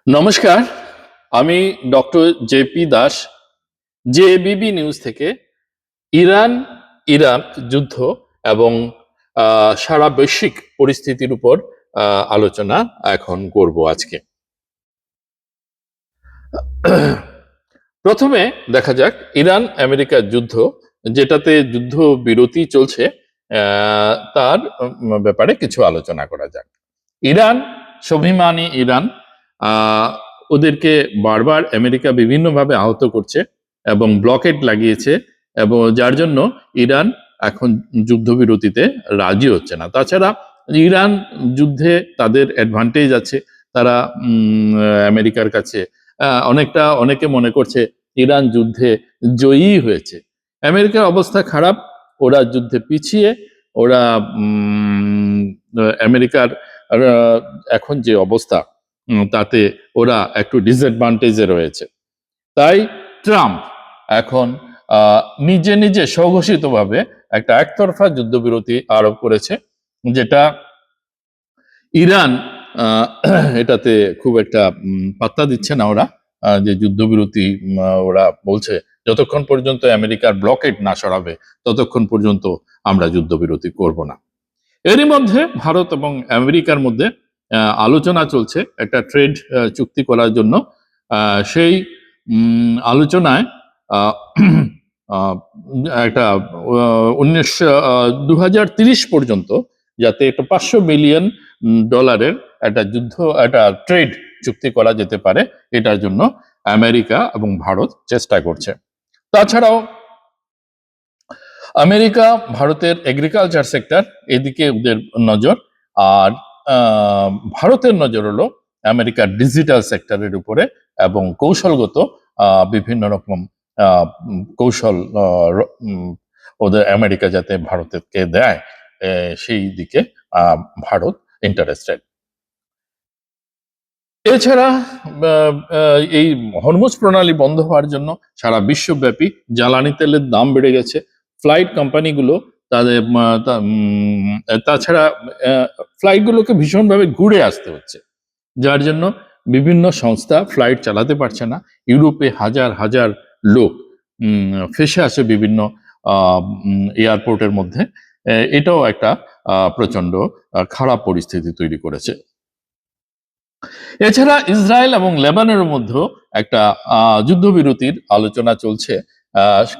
নমস্কার, আমি doctor JP Das, জেবিবি news থেকে ইরান ইরাক যুদ্ধ এবং সারা বৈশ্বিক পরিস্থিতির উপর আলোচনা এখন করব আজকে। প্রথমে দেখা যাক ইরান আমেরিকার যুদ্ধ, যেটাতে যুদ্ধ বিরতি চলছে, তার ব্যাপারে কিছু আলোচনা করা যাক। ইরান, স্বাভিমানী ইরান, ওদেরকে বারবার আমেরিকা বিভিন্নভাবে আহত করছে এবং ব্লকেড লাগিয়েছে, এবং যার জন্য ইরান এখন যুদ্ধবিরতিতে রাজি হচ্ছে না। তাছাড়া ইরান যুদ্ধে তাদের অ্যাডভান্টেজ আছে, তারা আমেরিকার কাছে অনেকে মনে করছে ইরান যুদ্ধে জয়ী হয়েছে। আমেরিকার অবস্থা খারাপ, ওরা যুদ্ধে পিছিয়ে, ওরা আমেরিকার এখন যে অবস্থা, তাতে ওরা একটু ডিসঅ্যাডভান্টেজে রয়েছে। তাই ট্রাম্প এখন নিজে নিজে স্বঘোষিতভাবে একটা একতরফা যুদ্ধবিরতি আরোপ করেছে, যেটা ইরান এটাতে খুব একটা পাত্তা দিচ্ছে না। ওরা যে যুদ্ধবিরতি, ওরা বলছে যতক্ষণ পর্যন্ত আমেরিকার ব্লকেড না সরাবে ততক্ষণ পর্যন্ত আমরা যুদ্ধবিরতি করব না। এরই মধ্যে ভারত এবং আমেরিকার মধ্যে আলোচনা চলছে একটা ট্রেড চুক্তি করার জন্য। সেই আলোচনায় একটা 2030 পর্যন্ত যাতে একটা $500 বিলিয়ন একটা ট্রেড চুক্তি করা যেতে পারে, এটার জন্য আমেরিকা এবং ভারত চেষ্টা করছে। তাছাড়াও আমেরিকা ভারতের এগ্রিকালচার সেক্টর, এদিকে ওদের নজর, আর ভারতের নজর হলো আমেরিকার ডিজিটাল সেক্টরের উপরে এবং কৌশলগত বিভিন্ন রকম কৌশল ওদের আমেরিকা যাতে ভারতকে দেয়, সেই দিকে ভারত ইন্টারেস্টেড। এছাড়া এই হরমুজ প্রণালী বন্ধ হওয়ার জন্য সারা বিশ্বব্যাপী জ্বালানি তেলের দাম বেড়ে গেছে। ফ্লাইট কোম্পানিগুলো তাদের তাছাড়া ফ্লাইটগুলোকে ভীষণভাবে ঘুরে আসতে হচ্ছে, যার জন্য বিভিন্ন সংস্থা ফ্লাইট চালাতে পারছে না। ইউরোপে হাজার হাজার লোক ফেসে আসে বিভিন্ন এয়ারপোর্টের মধ্যে। এটাও একটা প্রচন্ড খারাপ পরিস্থিতি তৈরি করেছে। এছাড়া ইসরায়েল এবং লেবাননের মধ্যেও একটা যুদ্ধবিরতির আলোচনা চলছে,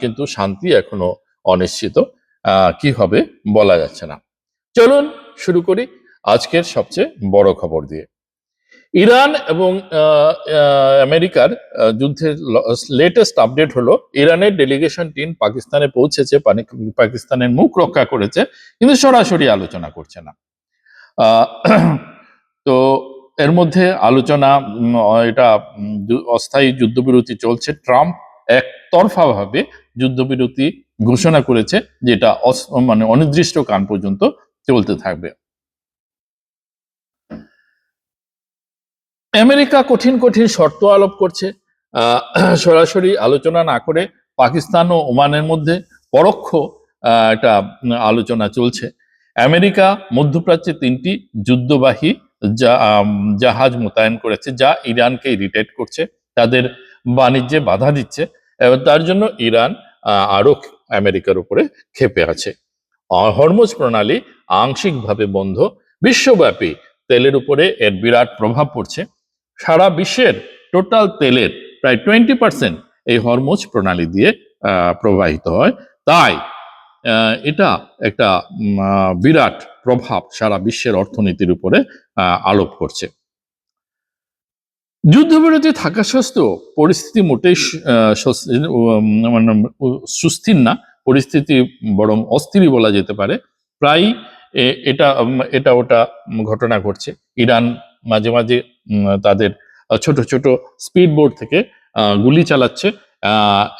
কিন্তু শান্তি এখনো অনিশ্চিত। কি হবে বলা যাচ্ছে না। চলুন শুরু করি আজকের সবচেয়ে বড় খবর দিয়ে। ইরান এবং আমেরিকার যুদ্ধের লেটেস্ট আপডেট হলো, ইরানের ডেলিগেশন টিম পাকিস্তানে পৌঁছেছে, পাকিস্তানের মুখ রক্ষা করেছে, কিন্তু সরাসরি আলোচনা করছে না। তো এর মধ্যে আলোচনা, এটা অস্থায়ী যুদ্ধবিরতি চলছে। ট্রাম্প একতরফাভাবে যুদ্ধবিরতি ঘোষণা করেছে, যেটা মানে অনির্দিষ্টকাল পর্যন্ত চলতে থাকবে। আমেরিকা কঠিন কঠিন শর্ত আরোপ করছে, সরাসরি আলোচনা না করে। পাকিস্তান ও ওমানের মধ্যে পরোক্ষ একটা আলোচনা চলছে। আমেরিকা মধ্যপ্রাচ্যে 3টি যুদ্ধবাহী জাহাজ মোতায়েন করেছে, যা ইরানকে ইরিটেট করছে, তাদের বাণিজ্যে বাধা দিচ্ছে, এবং তার জন্য ইরান আরো আমেরিকার উপরে ক্ষেপে আছে। হরমুজ প্রণালী আংশিকভাবে বন্ধ, বিশ্বব্যাপী তেলের উপরে এর বিরাট প্রভাব পড়ছে। সারা বিশ্বের টোটাল তেলের প্রায় 20% এই হরমুজ প্রণালী দিয়ে প্রবাহিত হয়। তাই এটা একটা বিরাট প্রভাব সারা বিশ্বের অর্থনীতির উপরে আরোপ করছে। যুদ্ধবিরতি থাকা সত্ত্বেও পরিস্থিতি মোটেই সুস্থির না, পরিস্থিতি বরং অস্থিরই বলা যেতে পারে। প্রায় এটা ওটা ঘটনা ঘটছে। ইরান মাঝে মাঝে তাদের ছোট ছোট স্পিড বোট থেকে গুলি চালাচ্ছে।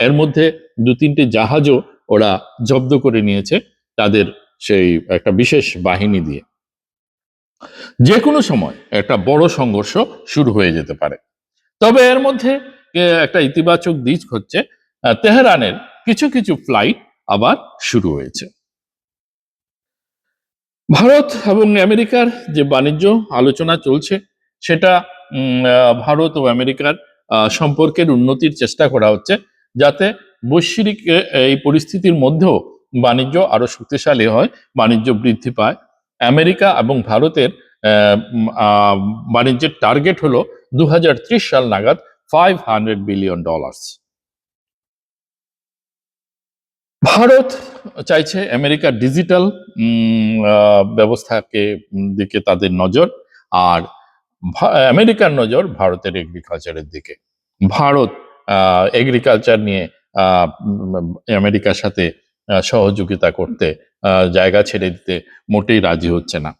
এর মধ্যে 2-3টে জাহাজও ওরা জব্দ করে নিয়েছে তাদের সেই একটা বিশেষ বাহিনী দিয়ে। যে কোনো সময় একটা বড় সংঘর্ষ শুরু হয়ে যেতে পারে। তবে এর মধ্যে একটা ইতিবাচক দিক হচ্ছে, তেহরানের কিছু কিছু ফ্লাইট আবার শুরু হয়েছে। ভারত এবং আমেরিকার যে বাণিজ্য আলোচনা চলছে, সেটা ভারত ও আমেরিকার সম্পর্কের উন্নতির চেষ্টা করা হচ্ছে, যাতে বৈশ্বিক এই পরিস্থিতির মধ্যেও বাণিজ্য আরো শক্তিশালী হয়, বাণিজ্য বৃদ্ধি পায়। আমেরিকা এবং ভারতের বাণিজ্যের টার্গেট হলো 2030 সাল নাগাদ $500 বিলিয়ন। ভারত চাইছে আমেরিকার ডিজিটাল ব্যবস্থাকে দিকে তাদের নজর, আর আমেরিকার নজর ভারতের এগ্রিকালচারের দিকে। ভারত এগ্রিকালচার নিয়ে আমেরিকার সাথে সহযোগিতা করতে, জায়গা ছেড়ে দিতে মোটেই রাজি হচ্ছে না।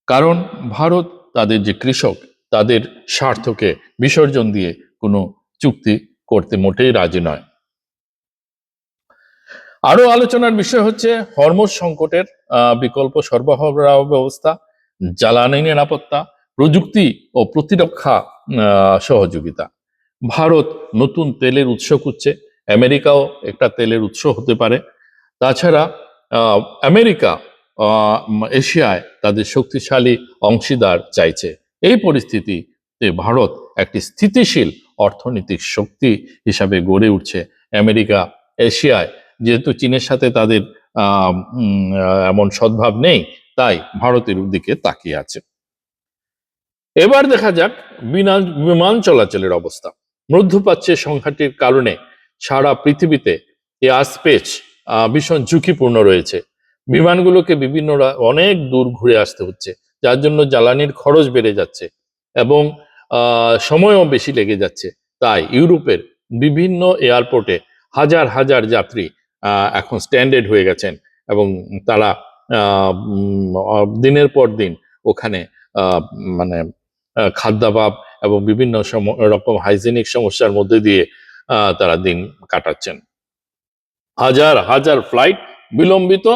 কারণ ভারত তাদের যে কৃষক, তাদের স্বার্থকে বিসর্জন দিয়ে কোনো চুক্তি করতে মোটেই রাজি নয়। আরো আলোচনার বিষয় হচ্ছে হরমুজ সংকটের বিকল্প সরবরাহ ব্যবস্থা, জ্বালানি নিরাপত্তা, প্রযুক্তি ও প্রতিরক্ষা সহযোগিতা। ভারত নতুন তেলের উৎস খুঁজছে, আমেরিকাও একটা তেলের উৎস হতে পারে। তাছাড়া আমেরিকা এশিয়ায় তাদের শক্তিশালী অংশীদার চাইছে। এই পরিস্থিতিতে ভারত একটি স্থিতিশীল অর্থনৈতিক শক্তি হিসাবে গড়ে উঠছে। আমেরিকা এশিয়ায় যেহেতু চীনের সাথে তাদের এমন সদ্ভাব নেই, তাই ভারতের দিকে তাকিয়ে আছে। এবার দেখা যাক বিমান চলাচলের অবস্থা। মধ্যপ্রাচ্যের সংঘাতের কারণে সারা পৃথিবীতে এয়ার স্পেস ভীষণ ঝুঁকিপূর্ণ রয়েছে। বিমানগুলোকে অনেক দূর ঘুরে আসতে হচ্ছে, যার জন্য জ্বালানির খরচ বেড়ে যাচ্ছে এবং সময়ও বেশি লেগে যাচ্ছে। তাই ইউরোপের বিভিন্ন এয়ারপোর্টে হাজার হাজার যাত্রী এখন স্ট্যান্ডার্ড হয়ে গেছেন এবং তারা দিনের পর দিন ওখানে মানে খাদ্যাভাব এবং বিভিন্ন রকম হাইজেনিক সমস্যার মধ্যে দিয়ে তারা দিন কাটাচ্ছেন। হাজার হাজার ফ্লাইট বিলম্বিত,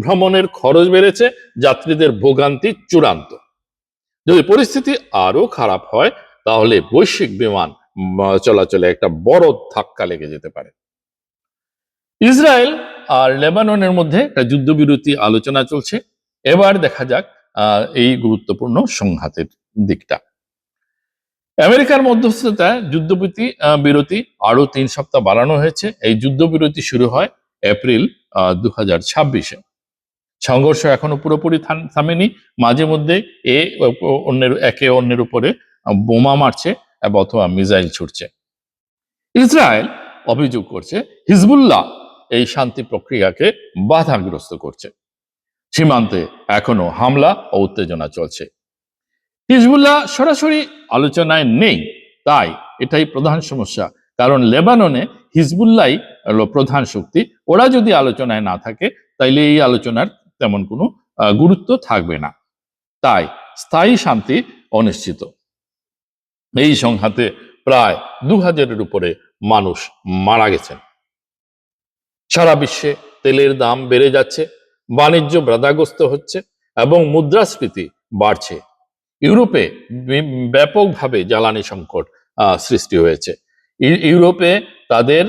ভ্রমণের খরচ বেড়েছে, যাত্রীদের ভোগান্তি চূড়ান্ত। যদি পরিস্থিতি আরো খারাপ হয় তাহলে বৈশ্বিক বিমান চলাচলে একটা বড় ধাক্কা লেগে যেতে পারে। ইসরায়েল আর লেবাননের মধ্যে একটা যুদ্ধবিরতি আলোচনা চলছে। এবার দেখা যাক এই গুরুত্বপূর্ণ সংঘাতের দিকটা। আমেরিকার মধ্যস্থতায় বিরতি আরো 3 সপ্তাহ বাড়ানো হয়েছে। এই যুদ্ধবিরতি শুরু হয় এপ্রিল 2026-এ। সংঘর্ষ এখনো পুরোপুরি থামেনি, মাঝে মধ্যে একে অন্যের উপরে বোমা মারছে অথবা মিসাইল ছুটছে। ইসরায়েল অভিযোগ করছে হিজবুল্লাহ এই শান্তি প্রক্রিয়াকে বাধাগ্রস্ত করছে। সীমান্তে এখনো হামলা ও উত্তেজনা চলছে। হিজবুল্লাহ সরাসরি আলোচনায় নেই, তাই এটাই প্রধান সমস্যা। কারণ লেবাননে হিজবুল্লাহ হলো প্রধান শক্তি। ওরা যদি আলোচনায় না থাকে তাইলে এই আলোচনার তেমন কোনো গুরুত্ব থাকবে না। তাই স্থায়ী শান্তি অনিশ্চিত। এই সংঘাতে প্রায় 2000-এর উপরে মানুষ মারা গেছেন। সারা বিশ্বে তেলের দাম বেড়ে যাচ্ছে, বাণিজ্য বাধাগ্রস্ত হচ্ছে এবং মুদ্রাস্ফীতি বাড়ছে। ইউরোপে ব্যাপকভাবে জ্বালানি সংকট সৃষ্টি হয়েছে। ইউরোপে তাদের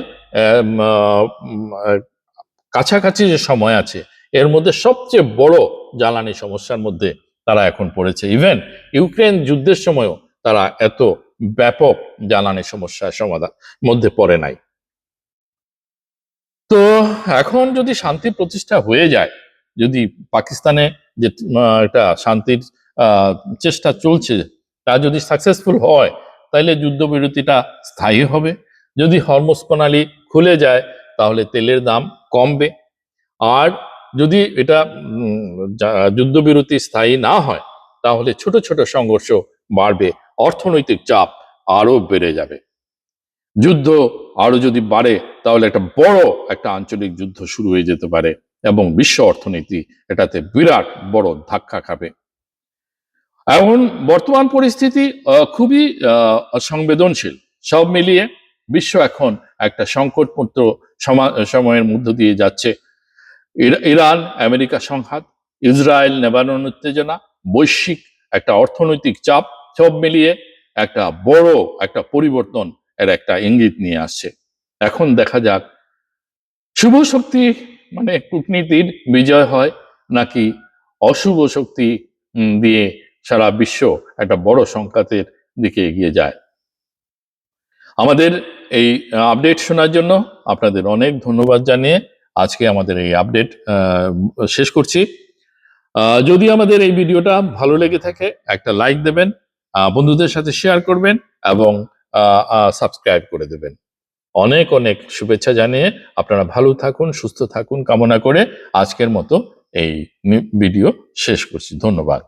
কাছাকাছি যে সময় আছে এর মধ্যে সবচেয়ে বড় জ্বালানি সমস্যার মধ্যে তারা এখন পড়েছে। ইভেন ইউক্রেন যুদ্ধের সময়ও তারা এত ব্যাপক জ্বালানি সমস্যার সমাধান মধ্যে পড়ে নাই। তো এখন যদি শান্তি প্রতিষ্ঠা হয়ে যায়, যদি পাকিস্তানে যে একটা শান্তির চেষ্টা চলছে তা যদি সাকসেসফুল হয়, তাহলে যুদ্ধবিরতিটা স্থায়ী হবে। যদি হরমুজ প্রণালী খুলে যায় তাহলে তেলের দাম কমবে। আর যদি এটা যুদ্ধবিরতি স্থায়ী না হয় তাহলে ছোট ছোট সংঘর্ষ বাড়বে, অর্থনৈতিক চাপ আরো বেড়ে যাবে। যুদ্ধ আরো যদি বাড়ে তাহলে একটা বড় একটা আঞ্চলিক যুদ্ধ শুরু হয়ে যেতে পারে এবং বিশ্ব অর্থনীতি এটাতে বিরাট বড় ধাক্কা খাবে। এখন বর্তমান পরিস্থিতি খুবই সংবেদনশীল। সব মিলিয়ে বিশ্ব এখন একটা সংকটমুক্ত সময়ের মধ্য দিয়ে যাচ্ছে। ইরান আমেরিকা সংঘাত, ইসরায়েল লেবানন উত্তেজনা, বৈশ্বিক একটা অর্থনৈতিক চাপ, সব মিলিয়ে একটা বড় একটা পরিবর্তন এর একটা ইঙ্গিত নিয়ে আসছে। এখন দেখা যাক শুভ শক্তি মানে কূটনীতির বিজয় হয় নাকি অশুভ শক্তি দিয়ে সারা বিশ্ব একটা বড় সংঘাতের দিকে এগিয়ে যায়। আমাদের এই আপডেট শোনার জন্য আপনাদের অনেক ধন্যবাদ জানিয়ে আজকে আমাদের এই আপডেট শেষ করছি। যদি আমাদের এই ভিডিওটা ভালো লেগে থাকে একটা লাইক দেবেন, বন্ধুদের সাথে শেয়ার করবেন এবং সাবস্ক্রাইব করে দেবেন। অনেক অনেক শুভেচ্ছা জানিয়ে আপনারা ভালো থাকুন, সুস্থ থাকুন কামনা করে আজকের মতো এই ভিডিও শেষ করছি। ধন্যবাদ।